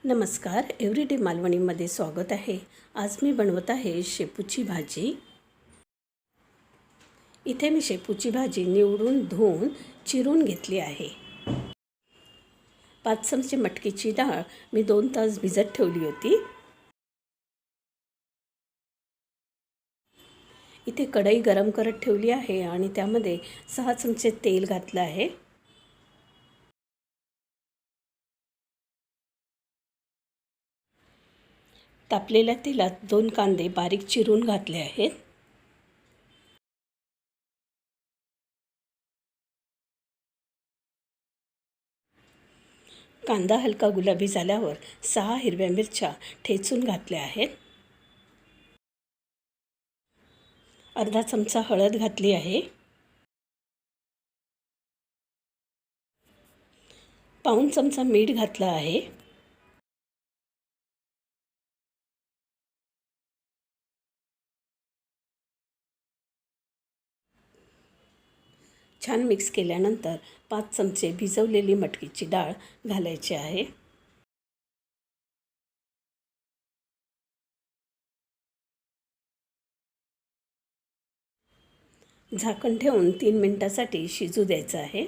नमस्कार, एव्हरीडे मालवणीमध्ये स्वागत आहे. आज मी बनवत आहे शेपूची भाजी. इथे मी शेपूची भाजी निवडून धुवून चिरून घेतली आहे. 5 चमचे मटकीची डाळ मी 2 तास भिजत ठेवली होती. इथे कढई गरम करत ठेवली आहे आणि त्यामध्ये 6 चमचे तेल घातलं आहे. तापलेल्या तेलात 2 कांदे बारीक चिरून घातले आहेत. कांदा हलका गुलाबी झाल्यावर 6 हिरव्या मिरच्या ठेचून घातल्या आहेत. अर्धा चमचा हळद घातली आहे. पाऊण चमचा मीठ घातलं आहे. छान मिक्स केल्यानंतर 5 चमचे भिजवलेली मटकीची डाळ घालायची आहे. झाकण ठेवून 3 मिनिटांसाठी शिजू द्यायचं आहे.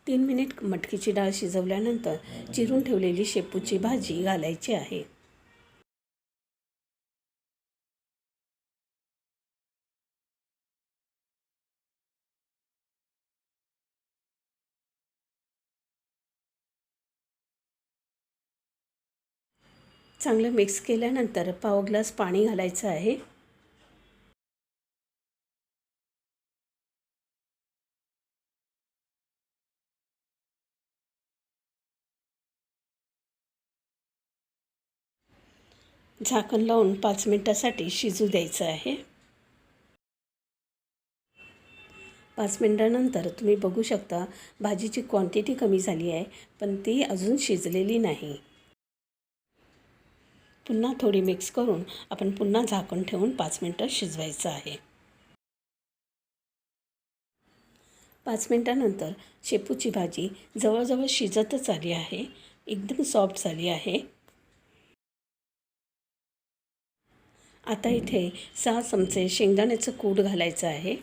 तीन मिनिट मटकीची डाळ शिजवल्यानंतर चिरून ठेवलेली शेपूची भाजी घालायची आहे. चांगलं मिक्स केल्यानंतर पाव ग्लास पाणी घालायचं आहे. झाकण लावून 5 मिनिटांसाठी शिजू द्यायचं आहे. 5 मिनिटांनंतर तुम्ही बघू शकता भाजीची क्वांटिटी कमी झाली आहे, पण ती अजून शिजलेली नाही. पुन्हा थोडी मिक्स करून आपण पुन्हा झाकण ठेवून 5 मिनिटं शिजवायचं आहे. 5 मिनिटांनंतर शेपूची भाजी जवळजवळ शिजतच आली आहे. एकदम सॉफ्ट झाली आहे. आता इथे 6 चमचे शेंगदाण्याचं कूट घालायचं आहे.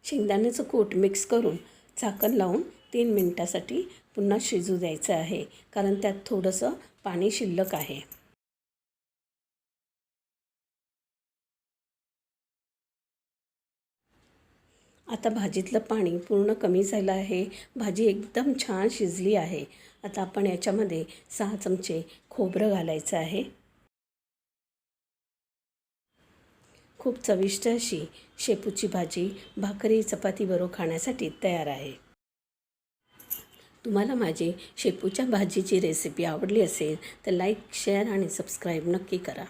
शेंगदाण्याचं कूट मिक्स करून झाकण लावून 3 मिनिटांसाठी पुन्हा शिजू द्यायचं आहे, कारण त्यात थोडंसं पाणी शिल्लक आहे. आता भाजीतलं पाणी पूर्ण कमी झालं आहे. भाजी एकदम छान शिजली आहे. आता आपण याच्यामध्ये 6 चमचे खोबरं घालायचं आहे. खूप चविष्ट अशी शेपूची भाजी भाकरी चपातीबरोबर खाण्यासाठी तयार आहे. तुम्हाला माझी शेपूच्या भाजीची रेसिपी आवडली असेल तर लाईक, शेअर आणि सबस्क्राईब नक्की करा.